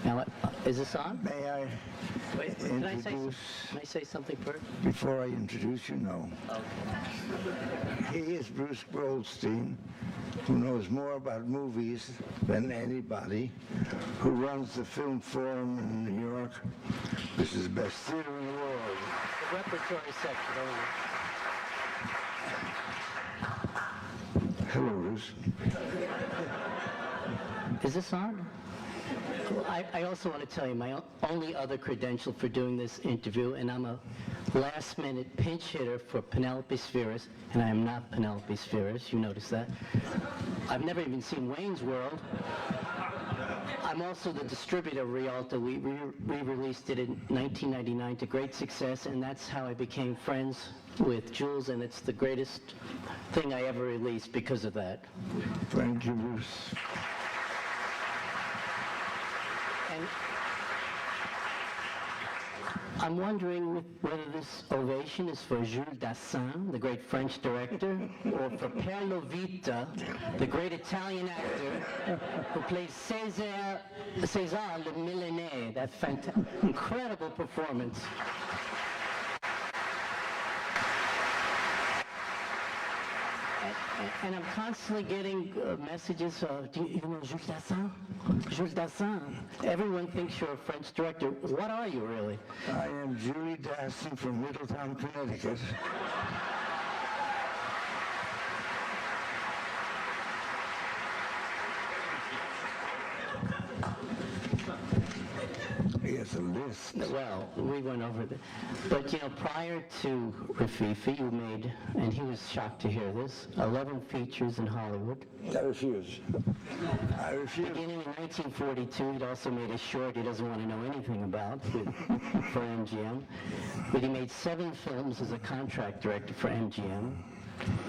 Now, is this on? May I Wait, can I say something first? Before I introduce you, no. Okay. He is Bruce Goldstein, who knows more about movies than anybody, who runs the Film Forum in New York, which is the best theater in the world. The repertory section only. Hello, Bruce. Is this on? I also want to tell you my only other credential for doing this interview, and I'm a last-minute pinch hitter for Penelope Spheris, and I am not Penelope Spheris, you notice that. I've never even seen Wayne's World. I'm also the distributor of Rialto. We re-released it in 1999 to great success, and that's how I became friends with Jules, and it's the greatest thing I ever released because of that. Thank you, Bruce. And I'm wondering whether this ovation is for Jules Dassin, the great French director, or for Per Lovita, the great Italian actor who plays César le Milanais, that incredible performance. And I'm constantly getting messages, do you know Jules Dassin? Jules Dassin. Everyone thinks you're a French director. What are you, really? I am Jules Dassin from Middletown, Connecticut. Yes, a list. Well, we went over that. But, you know, prior to Rafifi, you made, and he was shocked to hear this, 11 features in Hollywood. I refuse. I refuse. Beginning in 1942, he'd also made a short he doesn't want to know anything about for MGM. But he made 7 films as a contract director for MGM,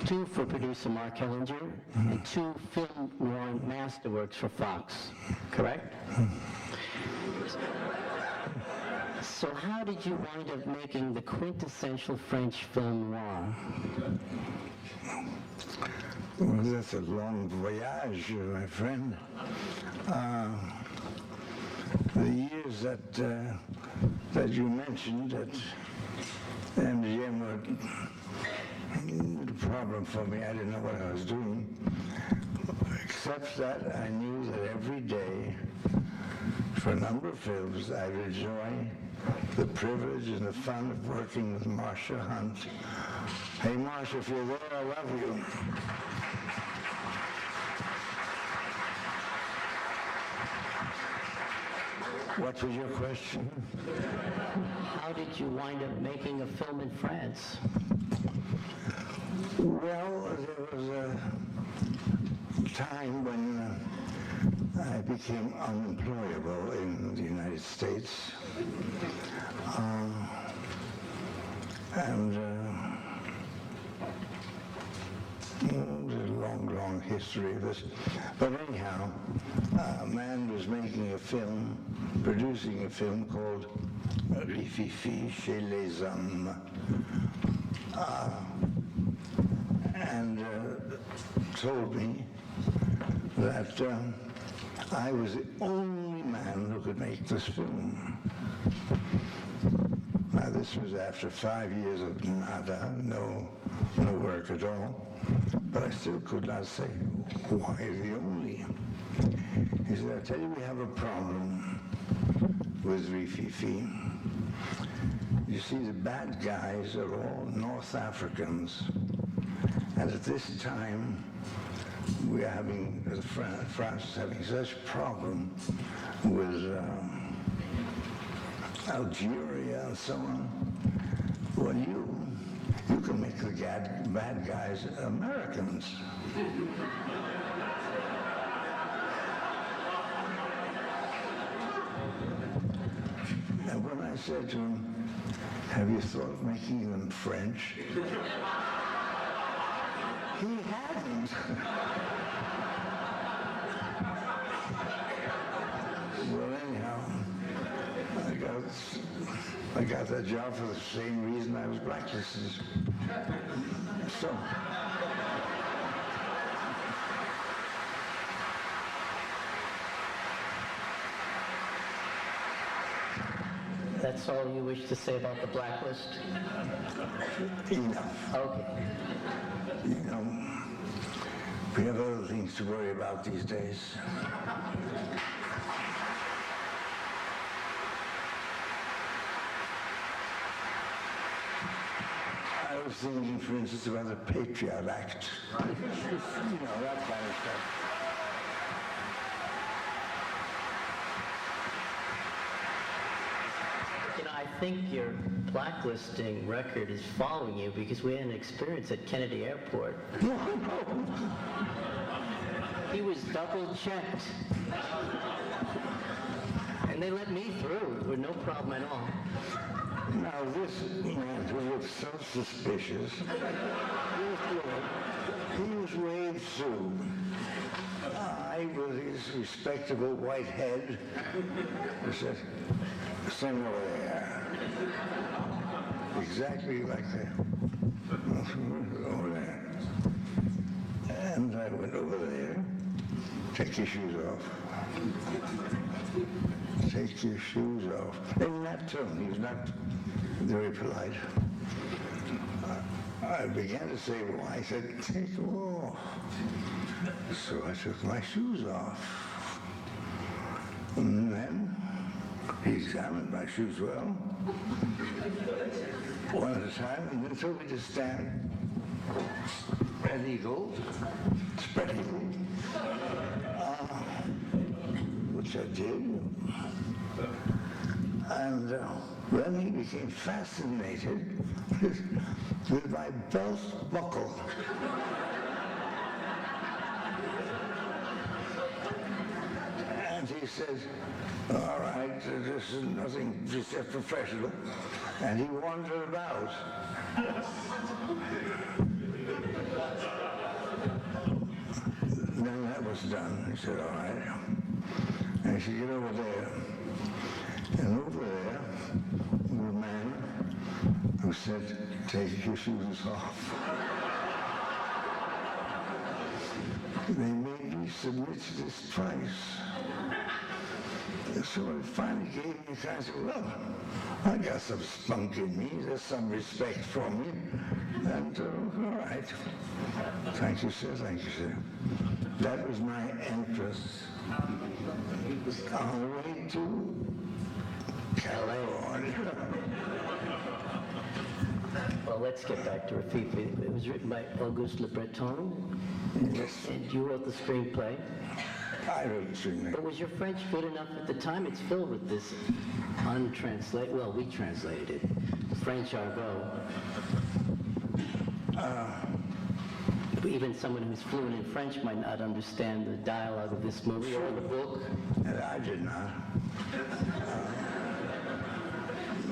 2 for producer Mark Hellinger, and 2 film noir masterworks for Fox. Correct? So how did you wind up making the quintessential French film noir? Well, that's a long voyage, my friend. The years that you mentioned that MGM were a problem for me. I didn't know what I was doing, except that I knew that every day, for a number of films, I would enjoy the privilege and the fun of working with Marcia Hunt. Hey, Marcia, if you're there, I love you. What was your question? How did you wind up making a film in France? Well, there was a time when I became unemployable in the United States. There's a long, long history of this. But anyhow, a man was making a film, producing a film called Rififi chez les hommes. And told me that I was the only man who could make this film. Now, this was after 5 years of nada, no work at all. But I still could not say, why the only? He said, I tell you, we have a problem with Rififi. You see, the bad guys are all North Africans. And at this time, we are having, France is having such a problem with Algeria and so on. Well, you can make the bad guys Americans. And when I said to him, have you thought of making them French? He hadn't. Well, anyhow, I got that job for the same reason I was blacklisted. So, That's all you wish to say about the blacklist? Enough. Okay. You know, we have other things to worry about these days. I was thinking, for instance, about the Patriot Act. You know, that kind of stuff. You know, I think your blacklisting record is following you because we had an experience at Kennedy Airport. No, no. He was double checked. And they let me through with no problem at all. Now, this man who was so suspicious, he was waved through. I, with his respectable white head, said, "Send over there." Exactly like that. Over there. And I went over there. Take your shoes off. Take your shoes off. In that tone, he was not very polite. I began to say, well, I said, take them off. So I took my shoes off. And then he examined my shoes well, one at a time, and then told me to stand spread eagle, which I did. And then he became fascinated with my belt buckle. And he said, all right, this is nothing just professional. And he wandered about. Then that was done. He said, all right. And he said, get over there. And over there was a man who said, take your shoes off. They made me submit to this twice. So I finally gave me a chance. I said, well, I got some spunk in me. There's some respect for me. And all right. Thank you, sir. Thank you, sir. That was my entrance on the way to California. Well, let's get back to Rafifi. It was written by Auguste Le Breton. Yes, And you wrote the screenplay. I wrote the screenplay. But was your French good enough at the time? It's filled with this untranslated, well, we translated it, French argot. Even someone who's fluent in French might not understand the dialogue of this movie or the book. And I did not.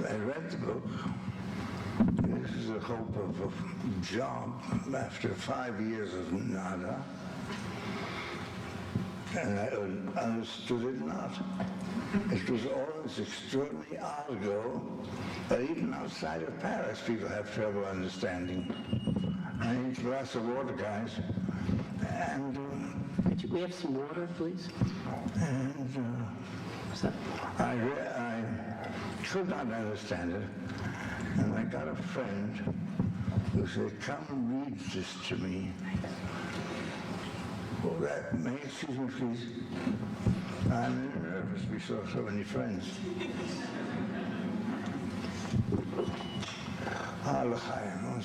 I read the book. This is the hope of a job after 5 years of nada. And I understood it not. It was all this extraordinary argot that even outside of Paris people have trouble understanding. I need a glass of water, guys. And Could we have some water, please? I could not understand it. And I got a friend who said, come read this to me. Oh, that may excuse me, please. I'm nervous. We saw so many friends. L'chaim,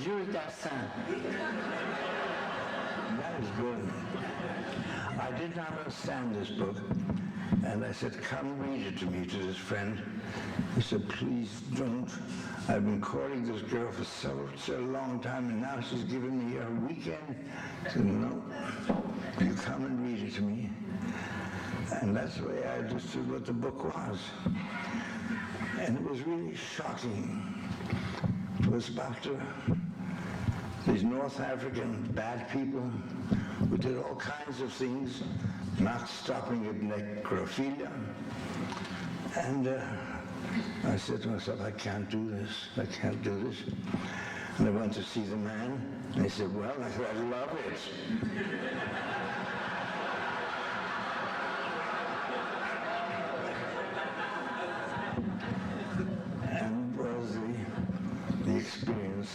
Jules Dassin. That is good. I did not understand this book, and I said, come read it to me, to this friend. He said, please don't. I've been courting this girl for such a long time, and now she's giving me a weekend. I said, no, you come and read it to me. And that's the way I understood what the book was. And it was really shocking. It was about these North African bad people who did all kinds of things, not stopping at necrophilia. And I said to myself, I can't do this. I can't do this. And I went to see the man, and he said, well, I said, I love it. And it was the experience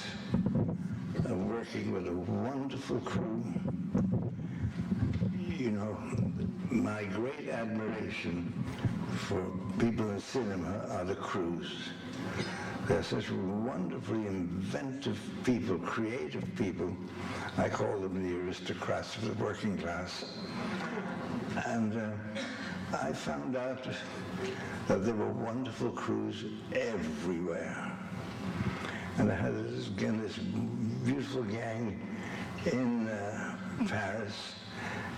of working with a wonderful crew. You know, my great admiration for people in cinema are the crews. They're such wonderfully inventive people, creative people. I call them the aristocrats of the working class. And I found out that there were wonderful crews everywhere. And I had this beautiful gang in Paris,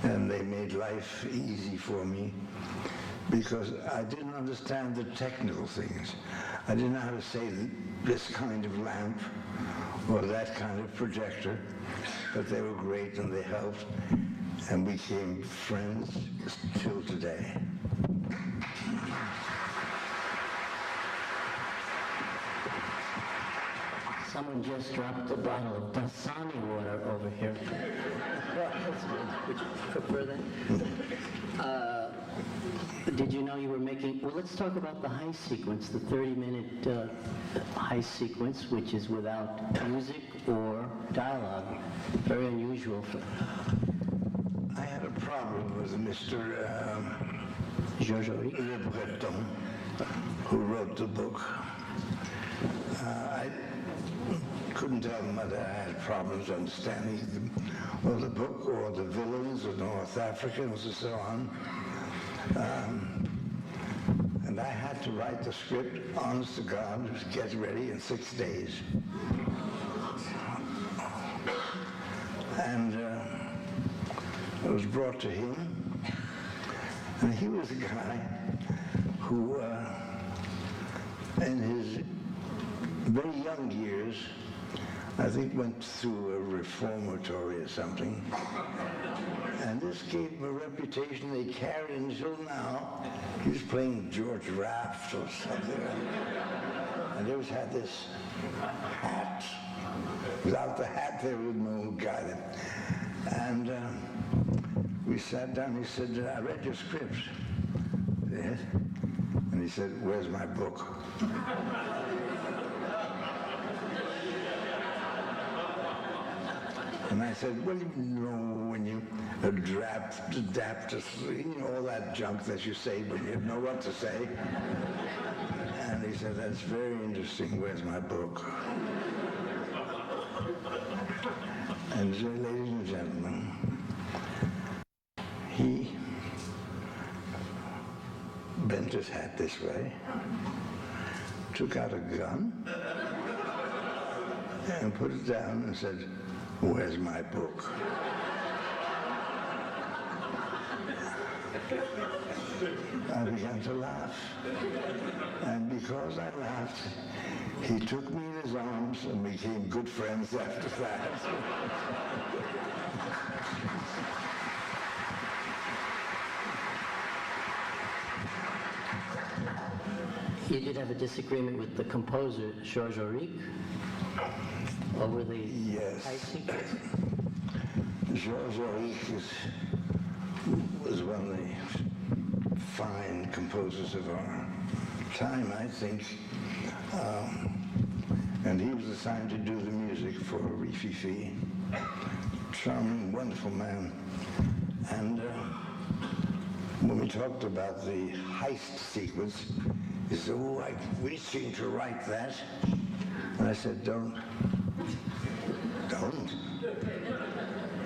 and they made life easy for me because I didn't understand the technical things. I didn't know how to say this kind of lamp or that kind of projector, but they were great and they helped and became friends till today. Someone just dropped a bottle of Dasani water over here. Would you prefer that? Did you know you were making... Well, let's talk about the heist sequence, the 30-minute heist sequence, which is without music or dialogue. Very unusual. I had a problem with Mr. Georges Le Breton, who wrote the book. I couldn't tell him whether I had problems understanding the book or the villains or North Africans and so on. And I had to write the script, honest to God, get ready in 6 days. And it was brought to him, and he was a guy who, in his very young years, I think went through a reformatory or something. And this gave him a reputation they carried until now. He was playing George Raft or something. And he always had this hat. Without the hat, there was no guy. And we sat down, he said, I read your script. Yes? And he said, where's my book? And I said, well, you know, when you adapt, you know, all that junk that you say, but you know what to say. And he said, that's very interesting. Where's my book? And so, ladies and gentlemen, he bent his hat this way, took out a gun, and put it down and said, where's my book? I began to laugh. And because I laughed, he took me in his arms and became good friends after that. You did have a disagreement with the composer, Georges Auric, over the heist sequence? Jules Dassin was one of the fine composers of our time, I think. And he was assigned to do the music for Rififi. Charming, wonderful man. And when we talked about the heist sequence, he said, oh, I'm reaching to write that. And I said, don't.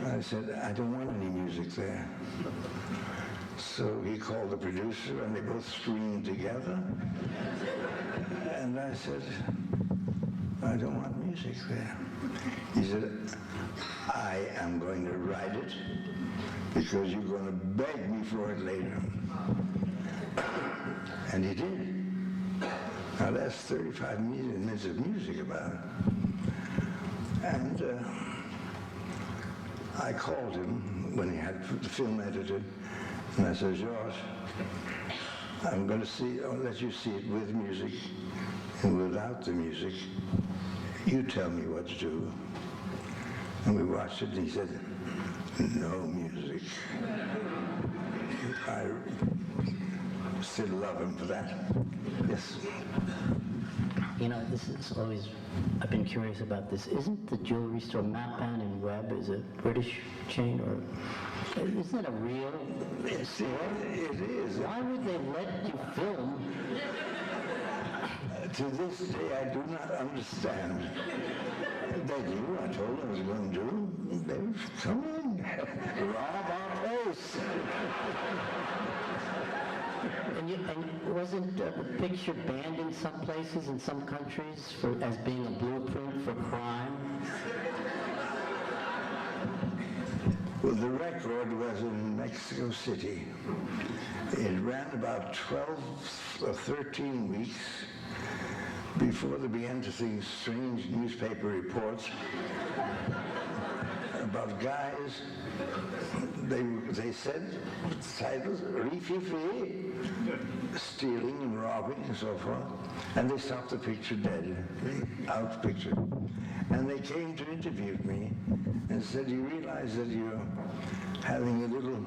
I said, I don't want any music there. So he called the producer, and they both screamed together. And I said, I don't want music there. He said, I am going to write it because you're going to beg me for it later. And he did. Now that's 35 minutes of music about it. And I called him when he had the film edited, and I said, Georges, I'm going to let you see it with music and without the music. you tell me what to do. And we watched it, and he said, no music. I still love him for that. Yes. You know, this is always, I've been curious about this. Isn't the jewelry store Mapan and Webb is a British chain, or isn't it a real store? It is. Why would they let you film? To this day, I do not understand. They knew. I told them I was going to do. They would come in, rob our place. And wasn't the picture banned in some places, in some countries, as being a blueprint for crime? Well, the record was in Mexico City. It ran about 12 or 13 weeks before they began to see strange newspaper reports about guys. They said titles, Rifi, stealing and robbing and so forth, and they stopped the picture dead, out picture. And they came to interview me and said, do you realize that you're having a little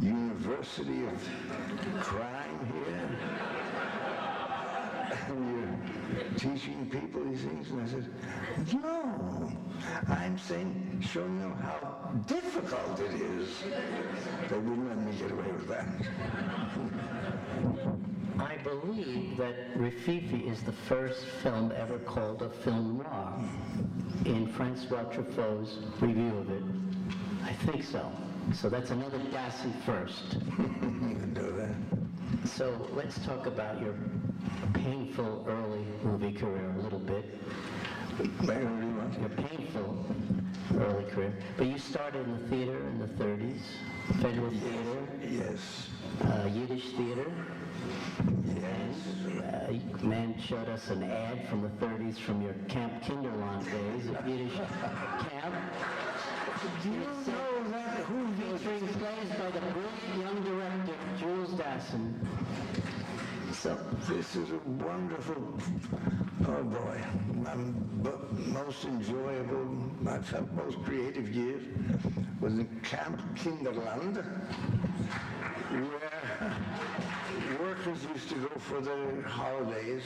university of crime here? And you're teaching people these things? And I said, no, I'm saying, showing them how difficult it is. They wouldn't let me get away with that. I believe that Rififi is the first film ever called a film noir in Francois Truffaut's review of it. I think so. So that's another Dassin first. You can do that. So let's talk about your painful early movie career a little bit. Your painful early career. But you started in the theater in the 30s, Federal Theater. Yes. Yiddish theater. Yes. And man showed us an ad from the 30s from your Camp Kinderland days at Yiddish camp. Do you know that? Who Featuring plays by the brilliant young director Jules Dassin. So this is a wonderful, oh boy, most enjoyable, my most creative years was in Camp Kinderland, where workers used to go for their holidays.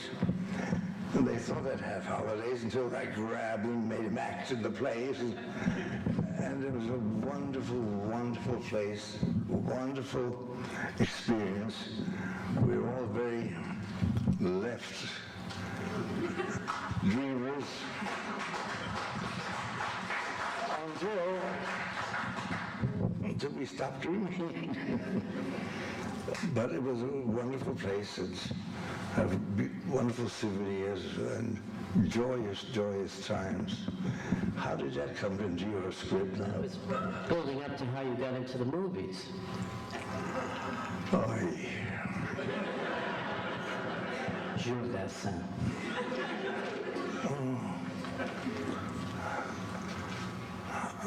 And they thought they'd have holidays until I grabbed them, made them act in the plays. And it was a wonderful, wonderful place, wonderful experience. We were all very left dreamers until we stopped dreaming. But it was a wonderful place. It's wonderful souvenirs and joyous, joyous times. How did that come into your script now? it was building up to how you got into the movies. Oh, yeah. Jules Dassin.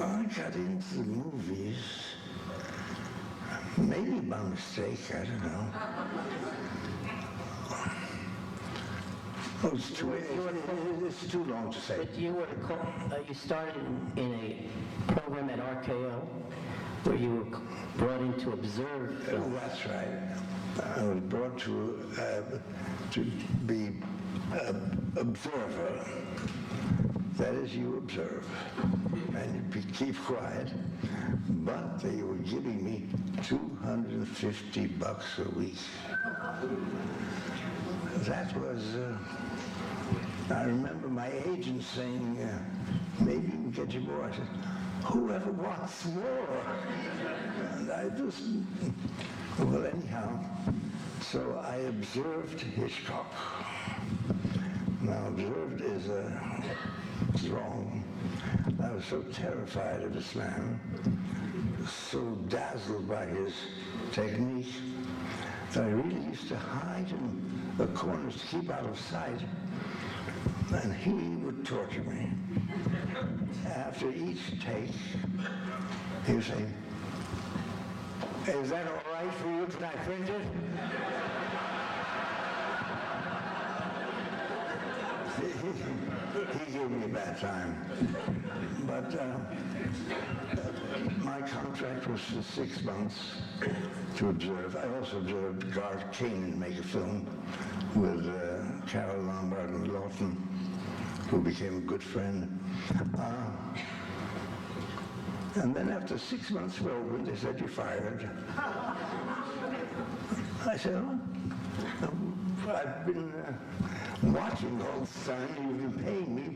I got into the movies, maybe by mistake, I don't know. Oh, it's too long to say. But you were you started in a program at RKO where you were brought in to observe Oh, film. that's right. I was brought to be observer. That is, you observe, and you keep quiet. But they were giving me $250 a week. That was. I remember my agent saying, "Maybe we can get you more." I said, "Whoever wants more?" And I just. Well, anyhow, so I observed Hitchcock. Now, observed is wrong. I was so terrified of this man, so dazzled by his technique, that I really used to hide in the corners to keep out of sight, and he would torture me. After each take, he would say, "Is that all right for you? Can I print it?" he gave me a bad time. But my contract was for 6 months to observe. I also observed Garth Kanin make a film with Carol Lombard and Lawton, who became a good friend. And then after 6 months were over, they said, "You're fired." I said, "Oh, I've been watching all this time, you've been paying me,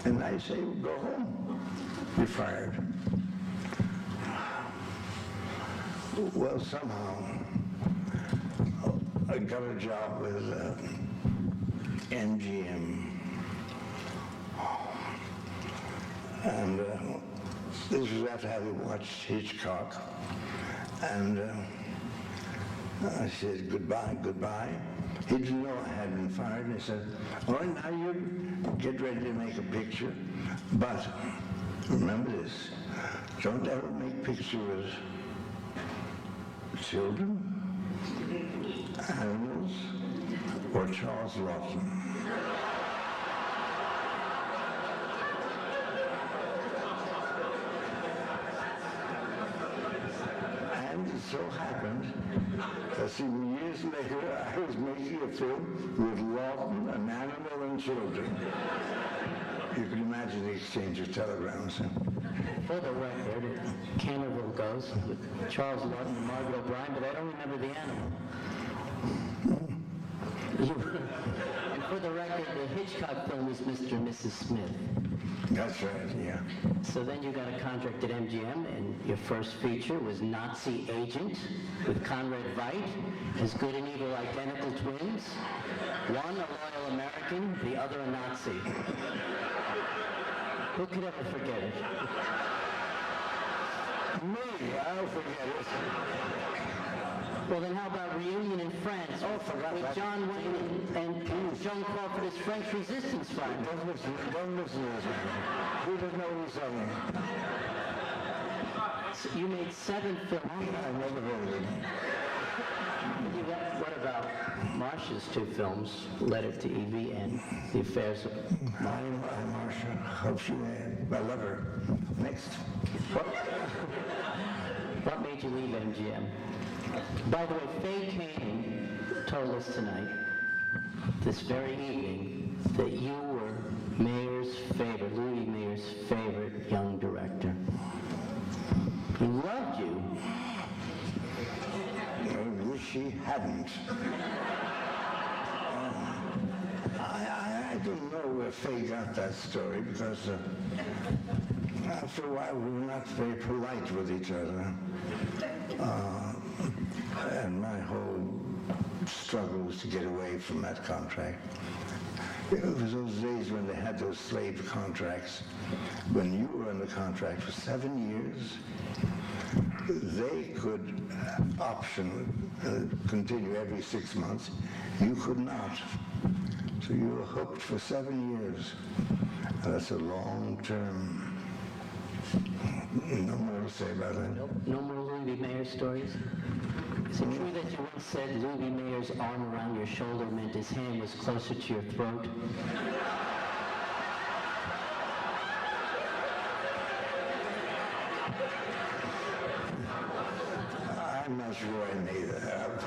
and I say, go home. You're fired." Well, somehow, I got a job with MGM. And this was after having watched Hitchcock. And I said, "Goodbye, goodbye." He didn't know I had been fired, and he said, "All right, now you get ready to make a picture. But remember this, don't ever make pictures with children, animals, or Charles Lawton." And it so happened that some years later I was making a film with Lawton, an animal, and children. You can imagine the exchange of telegrams. For the record, Canterville Ghost with Charles Lawton and Margaret O'Brien, but I don't remember the animal. And for the record, the Hitchcock film was Mr. and Mrs. Smith. That's right, yeah. So then you got a contract at MGM, and your first feature was Nazi Agent with Conrad Veidt as good and evil identical twins. One a loyal American, the other a Nazi. Who could ever forget it? Me, I'll forget it. Well, then how about Reunion in France with John Wayne and Joan Crawford as French resistance fighters? Don't listen to this man. Who doesn't know who's saying? So you made 7 films. I never heard of him. What about Marcia's 2 films, Letter to Evie and The Affairs of Marcia. Hope she I love her. Next. What made you leave MGM? By the way, Faye Kane told us tonight, this very evening, that you were Louis Mayer's favorite young director. He loved you. I wish he hadn't. I don't know where Faye got that story, because after a while we were not very polite with each other. And my whole struggle was to get away from that contract. It was those days when they had those slave contracts. When you were in the contract for 7 years, they could continue every 6 months. You could not. So you were hooked for 7 years. And that's a long term. No more to say about that. Nope. No more Louis Mayer stories? Is it true that you once said Louis Mayer's arm around your shoulder meant his hand was closer to your throat? I'm not sure I made that up.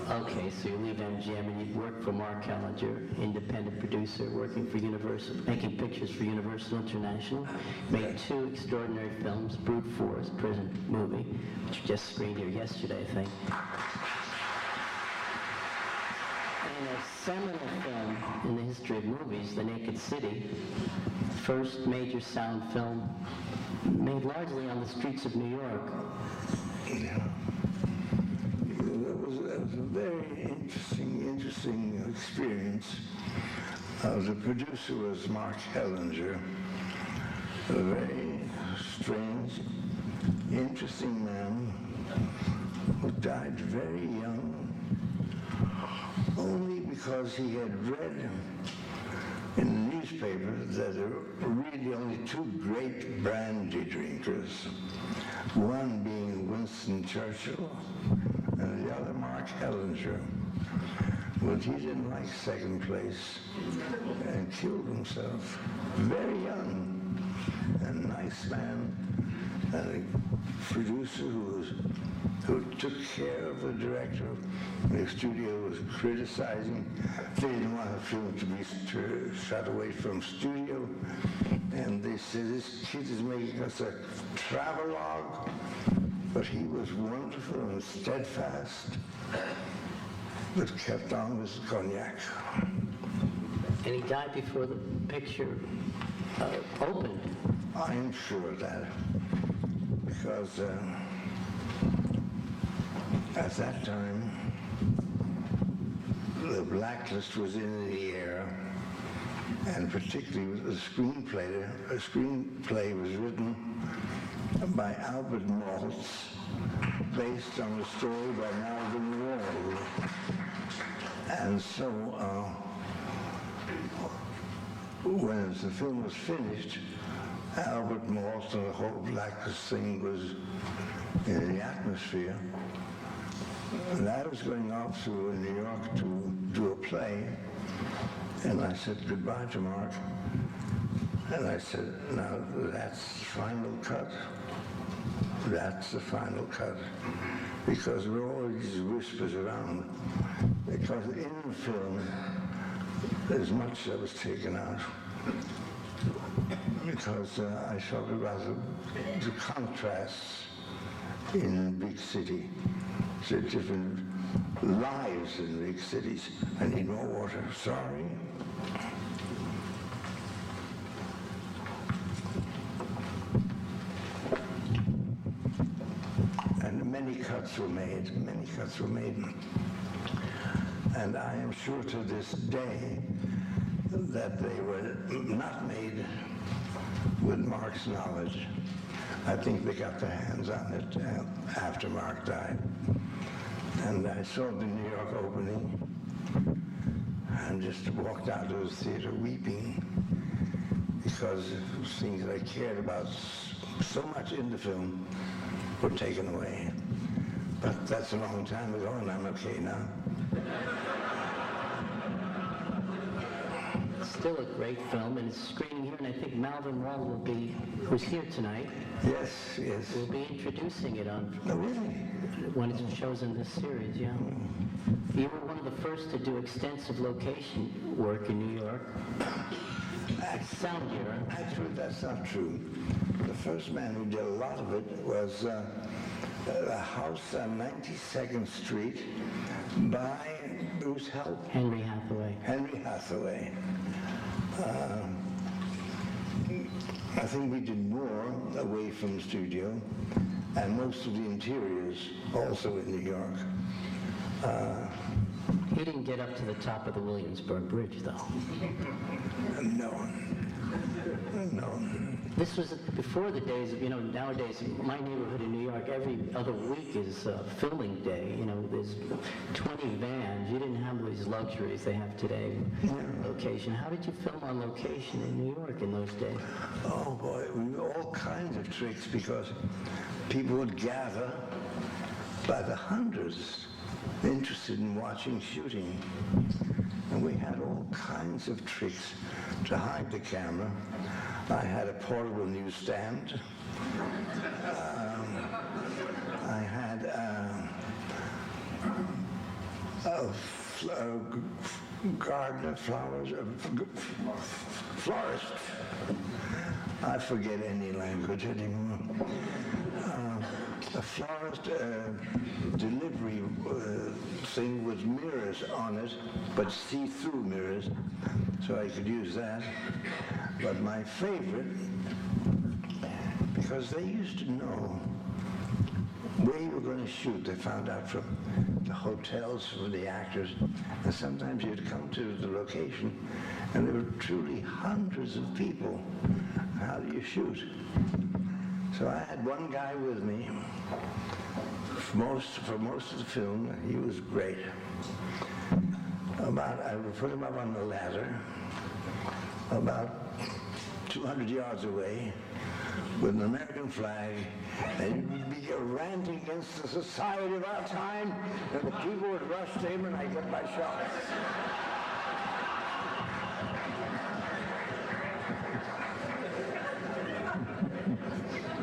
Okay, so you leave MGM and you work for Mark Hellinger, independent producer, working for Universal, making pictures for Universal International. Made 2 extraordinary films, Brute Force, prison movie, which just screened here yesterday, I think. And a seminal film in the history of movies, The Naked City, first major sound film made largely on the streets of New York. Yeah. That was a very interesting experience. The producer was Mark Hellinger, a very strange, interesting man who died very young, only because he had read in the newspaper that there were really only 2 great brandy drinkers, one being Winston Churchill and the other Mark Hellinger. but he didn't like second place and killed himself. Very young, a nice man, and a producer who took care of the director. The studio was criticizing. They didn't want the film to be shot away from studio. And they said, this kid is making us a travelogue. But he was wonderful and steadfast, but kept on with cognac. And he died before the picture opened. I'm sure of that, because at that time, the blacklist was in the air, and particularly the screenplay. A screenplay was written by Albert Maltz, based on a story by Malvin Wall. And so, when the film was finished, Albert Maltz and the whole blacklist thing was in the atmosphere. And I was going off to New York to do a play, and I said goodbye to Mark. And I said, now that's the final cut. That's the final cut. Because there were all these whispers around. Because in the film, there's much that was taken out. Because I talked about the contrasts in big city. The different lives in big cities. I need more water, sorry. Many cuts were made, and I am sure to this day that they were not made with Mark's knowledge. I think they got their hands on it after Mark died. And I saw the New York opening and just walked out of the theater weeping because things I cared about so much in the film were taken away. But that's a long time ago, and I'm okay now. It's still a great film, and it's screening here, and I think Malvin Wall who's here tonight, Yes. will be introducing it on Oh, really? when it shows in this series, yeah. You were one of the first to do extensive location work in New York. Sound era. Actually, that's not true. The first man who did a lot of it was a house on 92nd Street by whose help? Henry Hathaway. Henry Hathaway. I think we did more away from the studio, and most of the interiors also in New York. He didn't get up to the top of the Williamsburg Bridge, though. No. This was before the days of, nowadays, my neighborhood in New York, every other week is filming day. There's 20 vans. You didn't have these luxuries they have today. Yeah. Location. How did you film on location in New York in those days? Oh boy, all kinds of tricks, because people would gather by the hundreds interested in watching shooting. And we had all kinds of tricks to hide the camera. I had a portable newsstand. I had a gardener, florist. I forget any language anymore. A florist delivery thing with mirrors on it, but see-through mirrors, so I could use that. But my favorite, because they used to know where you were going to shoot. They found out from the hotels, from the actors, and sometimes you'd come to the location, and there were truly hundreds of people. How do you shoot? So I had one guy with me for most of the film. He was great. I would put him up on the ladder, about 200 yards away, with an American flag, and he would be ranting against the society of our time, and the people would rush to him, and I'd get my shots.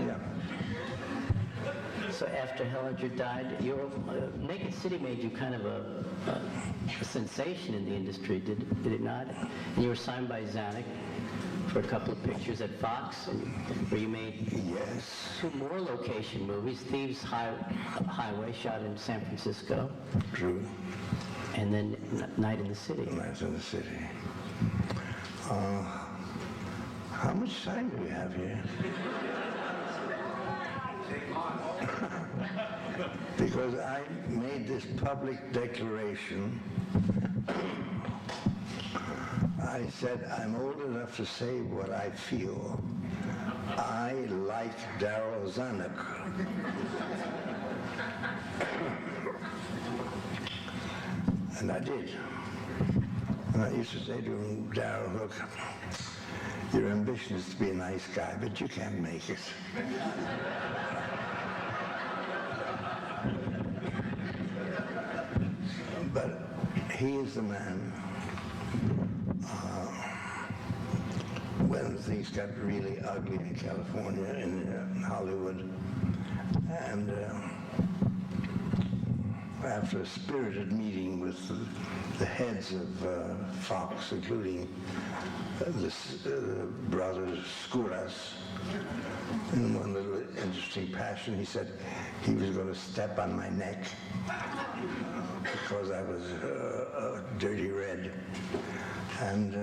Yeah. So after Hellinger died, Naked City made you kind of a sensation in the industry, did it not? And you were signed by Zanuck for a couple of pictures at Fox, where you made Yes. 2 more location movies, Thieves Highway, shot in San Francisco, True. and then Night in the City. Night in the City. How much time do we have here? Because I made this public declaration. I said, I'm old enough to say what I feel. I like Darryl Zanuck. And I did. And I used to say to him, Darryl, look, your ambition is to be a nice guy, but you can't make it. But he is the man. When things got really ugly in California, in Hollywood, and after a spirited meeting with the heads of Fox, including the brothers Skouras, in one little interesting passion, he said he was going to step on my neck because I was dirty red. And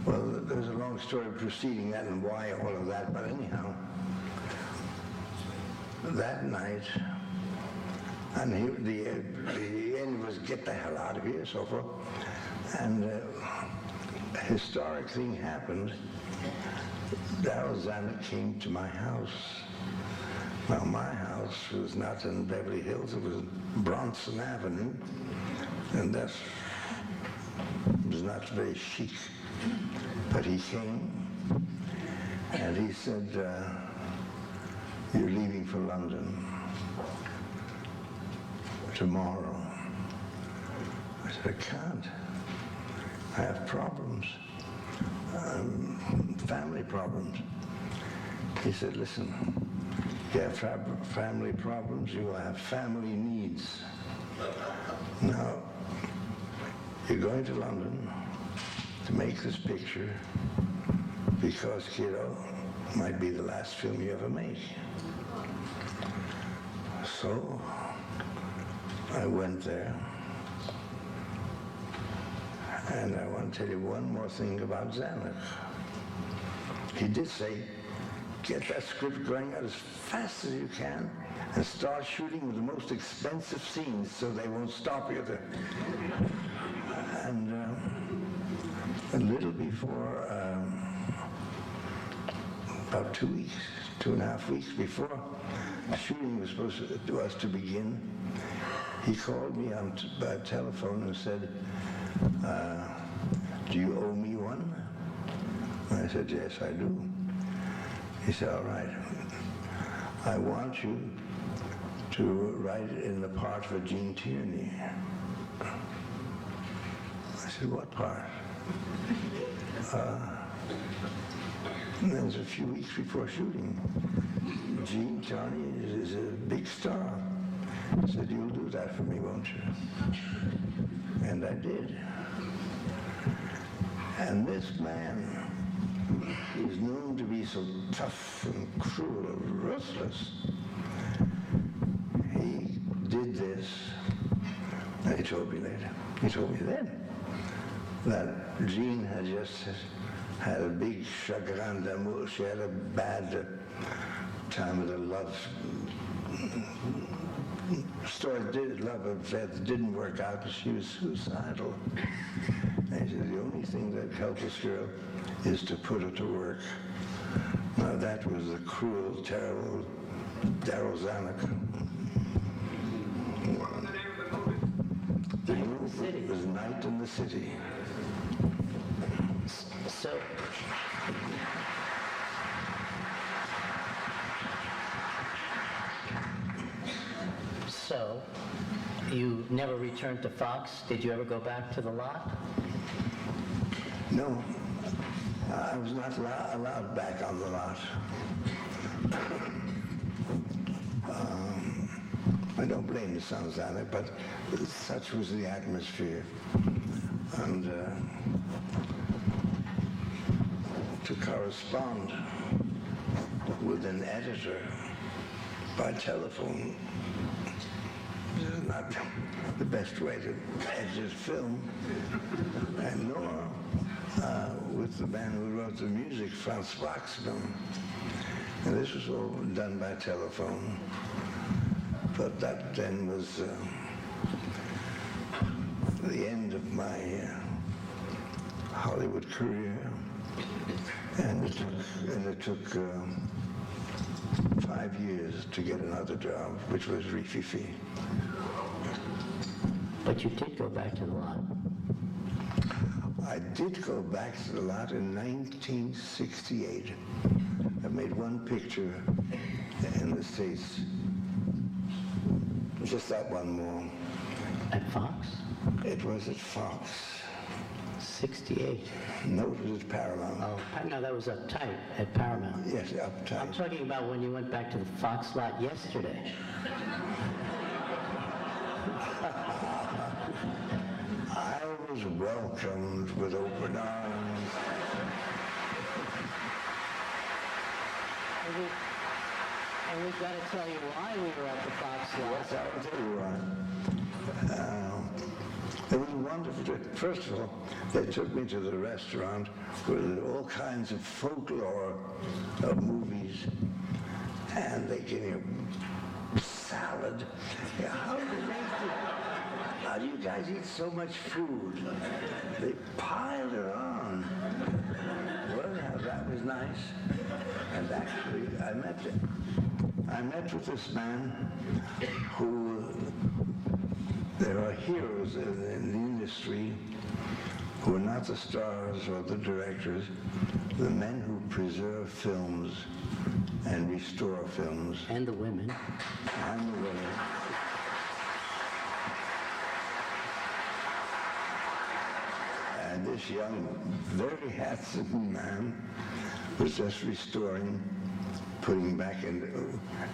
well, there's a long story preceding that and why all of that, but anyhow, that night, and the end was get the hell out of here, so forth, and a historic thing happened. Darryl Zanuck came to my house. Now, my house was not in Beverly Hills, it was Bronson Avenue, and that was not very chic. But he came, and he said, you're leaving for London tomorrow. I said, I can't. I have problems, family problems. He said, listen, you have family problems, you will have family needs. Now, you're going to London to make this picture because, kiddo, might be the last film you ever make. So I went there, and I want to tell you one more thing about Zanuck. He did say, get that script going out as fast as you can and start shooting with the most expensive scenes so they won't stop you there. And a little before, about 2 weeks, 2.5 weeks before shooting was supposed to begin, he called me on by telephone and said, do you owe me one? And I said, yes, I do. He said, all right, I want you to write in the part for Gene Tierney. I said, what part? And then it was a few weeks before shooting. Gene Tierney is a big star. He said, you'll do that for me, won't you? And I did. And this man is known to be so tough and cruel and ruthless. He did this, and he told me later, he told me then, that Jean had just had a big chagrin d'amour. She had a bad time with a love story, love affair that didn't work out, and she was suicidal. And he said, the only thing that helped this girl is to put her to work. Now that was the cruel, terrible Darryl Zanuck. The movie was Night in the City. So, so, you never returned to Fox? Did you ever go back to the lot? No, I was not allowed back on the lot. I don't blame the sons on it, but such was the atmosphere. And to correspond with an editor by telephone is not the best way to edit film, and nor with the man who wrote the music, Franz Waxman. And this was all done by telephone. But that then was the end of my Hollywood career, and it took 5 years to get another job, which was Rififi. But you did go back to the lot. I did go back to the lot in 1968. I made one picture in the States. Just that one more. At Fox? It was at Fox. 68. No, it was at Paramount. Oh, no, that was uptight at Paramount. Yes, uptight. I'm talking about when you went back to the Fox lot yesterday. I was welcomed with open arms. And we've got to tell you why we were at the Fox lot. Yes, I will tell you why. It was wonderful. First of all, they took me to the restaurant with all kinds of folklore of movies, and they gave me a salad. How do you guys eat so much food? They piled it on. Well, that was nice. And actually, I met with this man who, there are heroes in the industry who are not the stars or the directors, the men who preserve films and restore films. And the women. And the women. And this young, very handsome man was just restoring, putting back in,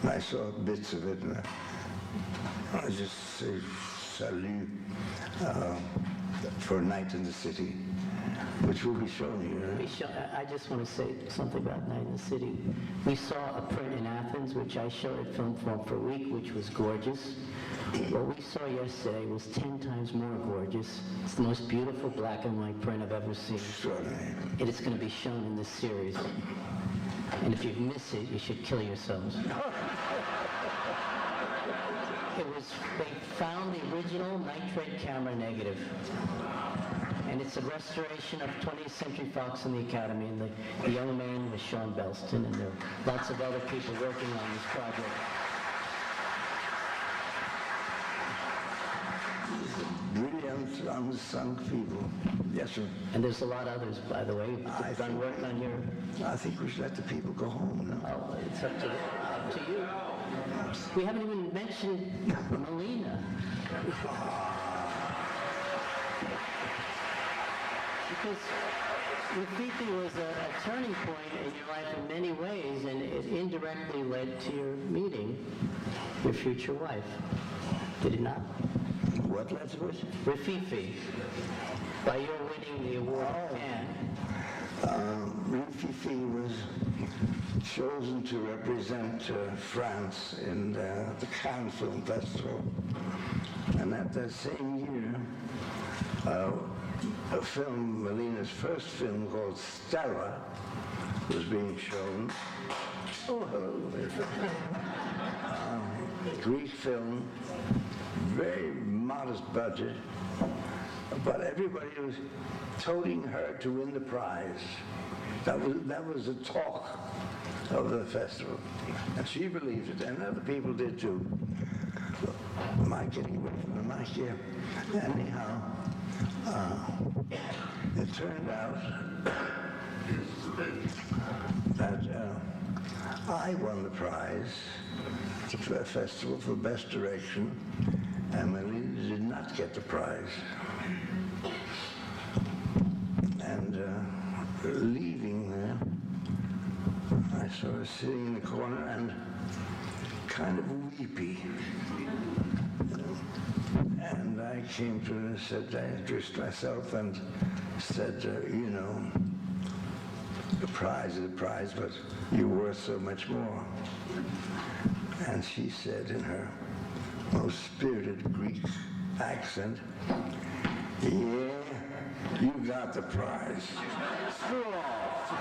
and I saw bits of it, and I just say salut for a Night in the City, which will be shown here. I just want to say something about Night in the City. We saw a print in Athens, which I showed at Film Forum for a week, which was gorgeous. What we saw yesterday was 10 times more gorgeous. It's the most beautiful black and white print I've ever seen. Extraordinary. It is going to be shown in this series. And if you miss it, you should kill yourselves. They found the original nitrate camera negative. And it's a restoration of 20th Century Fox and the Academy. And the young man was Sean Belston, and there are lots of other people working on this project. Brilliant, unsung people. Yes, sir. And there's a lot of others, by the way, who've done work on your... I think we should let the people go home now. Oh, it's up to you. We haven't even mentioned Melina. Because Rififi was a turning point in your life in many ways, and it indirectly led to your meeting your future wife. Did it not? What led to it? Rififi, by your winning the award at Cannes. Rififi was chosen to represent France in the Cannes Film Festival. And at that same year, a film, Melina's first film called Stella, was being shown. Oh, hello. Greek film, very modest budget, but everybody was toting her to win the prize. That was the talk of the festival, and she believed it, and other people did too. Am I getting away from the mic here? Anyhow, it It turned out that I won the prize at the festival for Best Direction, and Melinda did not get the prize. And leaving there, I saw her sitting in the corner and kind of weepy. And I came to her and said, I introduced myself and said, you know, the prize is a prize, but you're worth so much more. And she said in her most spirited Greek accent, yeah, you got the prize. Screw off.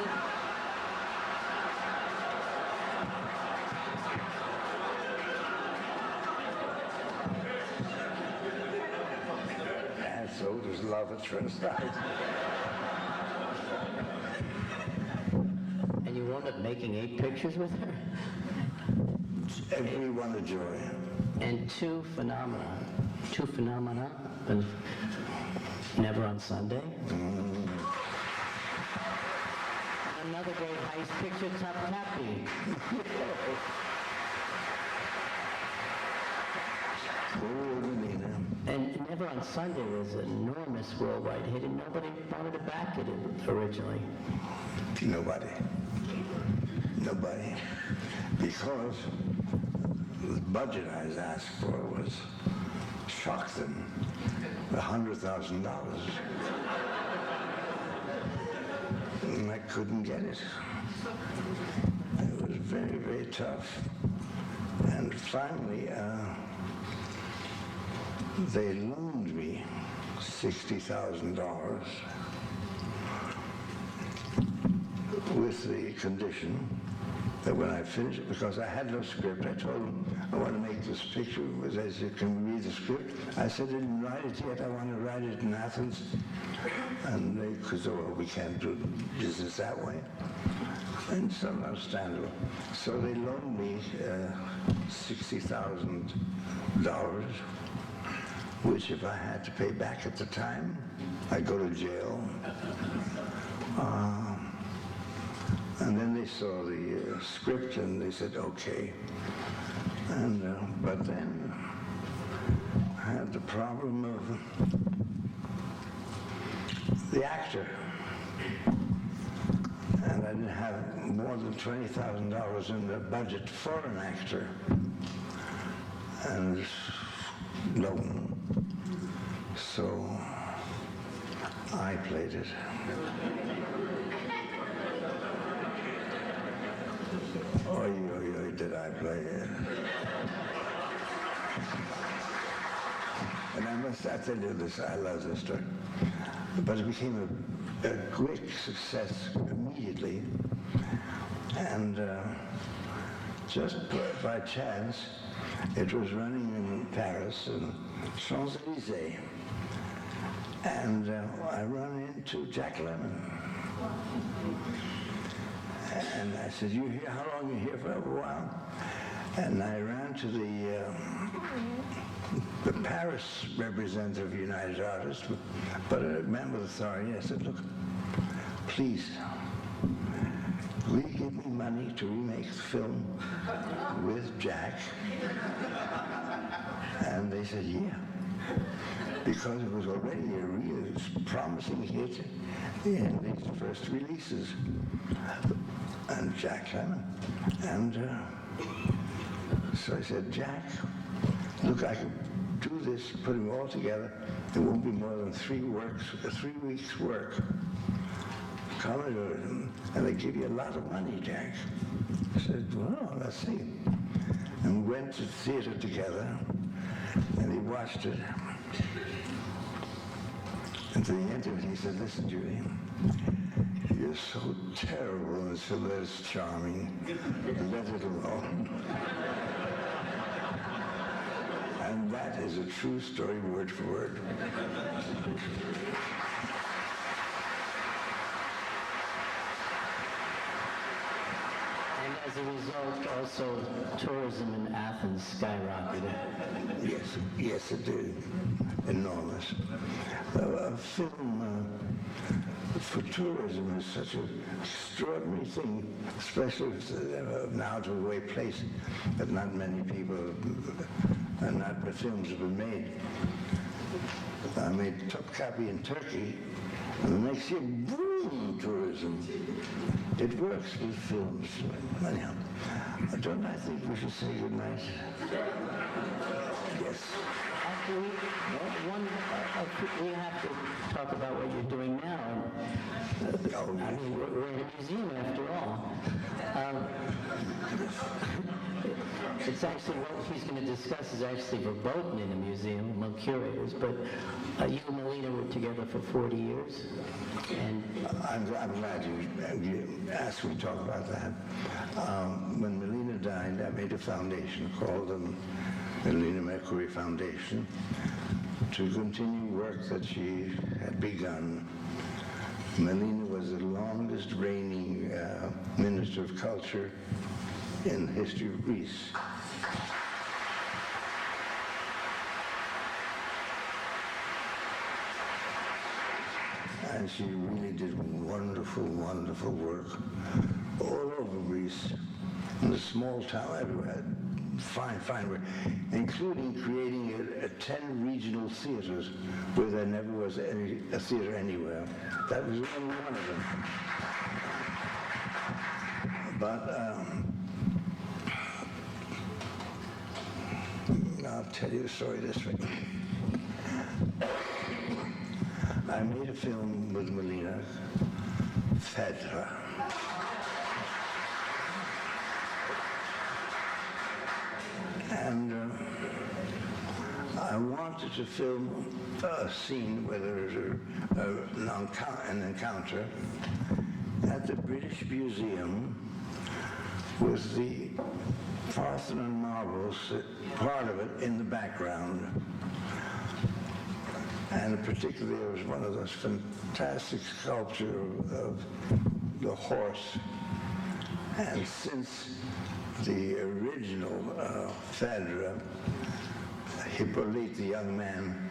And so it was love at first sight. And you wound up making 8 pictures with her? Everyone a joy. And 2 phenomena. 2 phenomena of Never on Sunday. Another great heist picture, Top Happy. And Never on Sunday was an enormous worldwide hit, and nobody wanted to back it originally. Nobody. Because the budget I was asked for was, shocked them, $100,000. And I couldn't get it. It was very, very tough. And finally, they loaned me $60,000 with the condition that when I finished it, because I had no script, I told them, I want to make this picture. They said, can we read the script? I said, I didn't write it yet. I want to write it in Athens. And they said, well, we can't do business that way. And it's understandable. So they loaned me $60,000, which if I had to pay back at the time, I'd go to jail. And then they saw the script and they said, okay. And but then I had the problem of the actor. And I didn't have more than $20,000 in the budget for an actor. And no. So I played it. Oy, oy, oy, did I play it. And I must tell you this, I love this story. But it became a great success immediately. And just by chance, it was running in Paris and Champs-Élysées. And I run into Jack Lemmon. And I said, you here? How long are you here for? A while. And I ran to the Paris representative of United Artists, but a member of the authority. I said, look, please, will you give me money to remake the film with Jack? And they said, yeah. Because it was already a real promising hit in these first releases. And Jack Lemmon. And so I said, Jack, look, I can do this, put them all together. It won't be more than 3 weeks' work. Come and do it. And they give you a lot of money, Jack. I said, well, let's see. And we went to the theater together, and he watched it. And to the end of it, he said, listen, Julie, you're so terrible in this film that it's charming. Let it alone. And that is a true story, word for word. And as a result, also tourism in Athens skyrocketed. Yes, it did. Enormous. A film for tourism is such an extraordinary thing, especially if it's an out-of-the-way place that not many people, and not the films have been made. I made Topkapi in Turkey, and the next year, boom, tourism. It works with films. Anyhow, don't I think we should say goodnight? Yes. Actually, we have to talk about what you're doing now. I mean, we're in a museum after all. It's actually what he's going to discuss is actually verboten in a museum among curators, but you and Melina were together for 40 years. And I'm glad you asked me to talk about that. When Melina died, I made a foundation called the Melina Mercury Foundation to continue work that she had begun. Melina was the longest reigning Minister of Culture in the history of Greece. And she really did wonderful, wonderful work all over Greece, in the small town, everywhere. Fine work, including creating 10 regional theaters where there never was a theater anywhere. That was only one of them. But I'll tell you the story this way. I made a film with Melina, Fedra. And I wanted to film a scene where there was an encounter at the British Museum with the Parthenon marbles, part of it in the background. And particularly there was one of those fantastic sculptures of the horse. And since the original Phaedra, Hippolyte, the young man,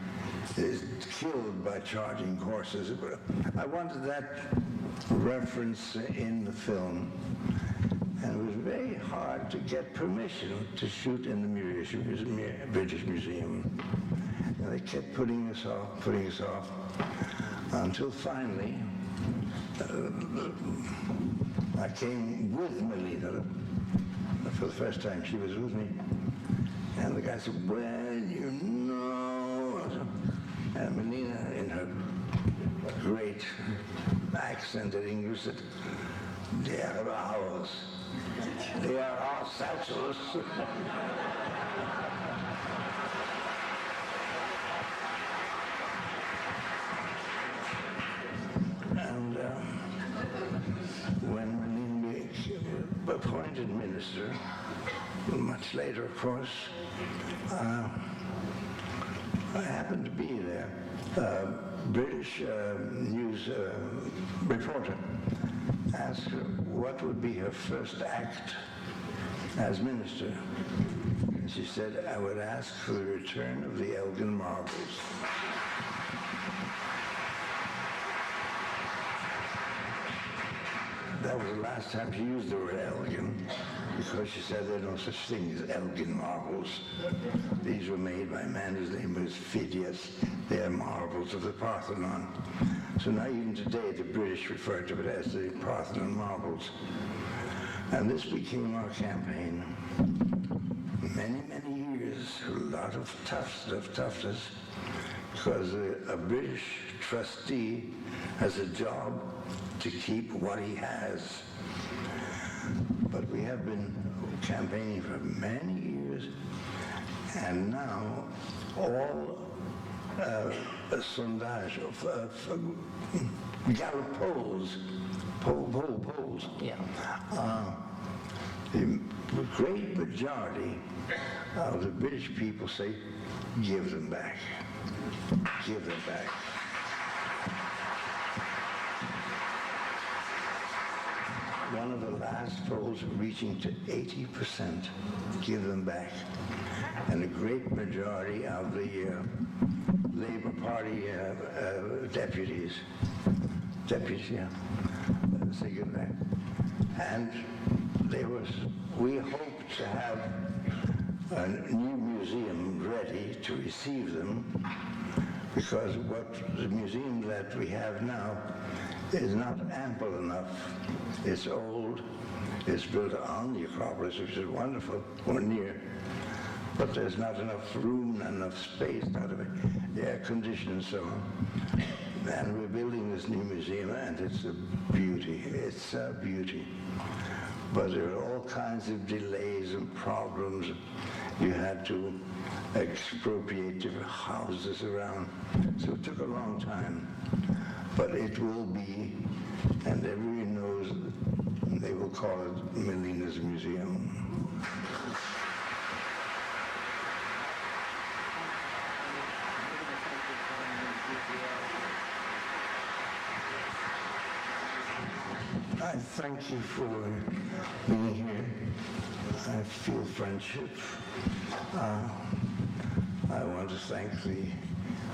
is killed by charging horses, I wanted that reference in the film. And it was very hard to get permission to shoot in the British Museum. And they kept putting us off, until finally I came with Melina for the first time. She was with me. And the guy said, well, you know. And Melina, in her great accented English, said, they are ours. They are our satchels. And when Melina became appointed minister, much later, of course, I happened to be there. British news reporter asked her what would be her first act as minister. And she said, I would ask for the return of the Elgin marbles. That was the last time she used the word Elgin, because she said there are no such thing as Elgin marbles. These were made by a man whose name was Phidias. They are marbles of the Parthenon. So now even today the British refer to it as the Parthenon marbles. And this became our campaign. Many, many years, a lot of toughness, because a British trustee has a job to keep what he has. But we have been campaigning for many years, and now all sondage of Gallup polls, yeah. The great majority of the British people say, give them back. Give them back. One of the last polls reaching to 80%, give them back. And a great majority of the Labour Party deputies, yeah, say give back. And we hope to have a new museum ready to receive them, because what the museum that we have now is not ample enough. It's old, it's built on the Acropolis, which is wonderful, or near, but there's not enough room, not enough space, not enough air conditioning and so on. And we're building this new museum, and it's a beauty, it's a beauty. But there are all kinds of delays and problems. You had to expropriate different houses around, so it took a long time. But it will be, and everyone knows, they will call it Melina's Museum. I thank you for being here. I feel friendship. I want to thank the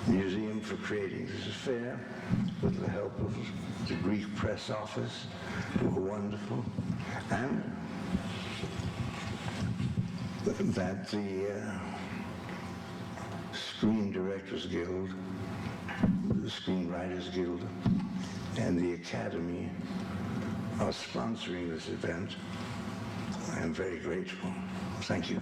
museum for creating this affair with the help of the Greek press office, who were wonderful, and that the Screen Directors Guild, the Screenwriters Guild, and the Academy are sponsoring this event. I am very grateful. Thank you.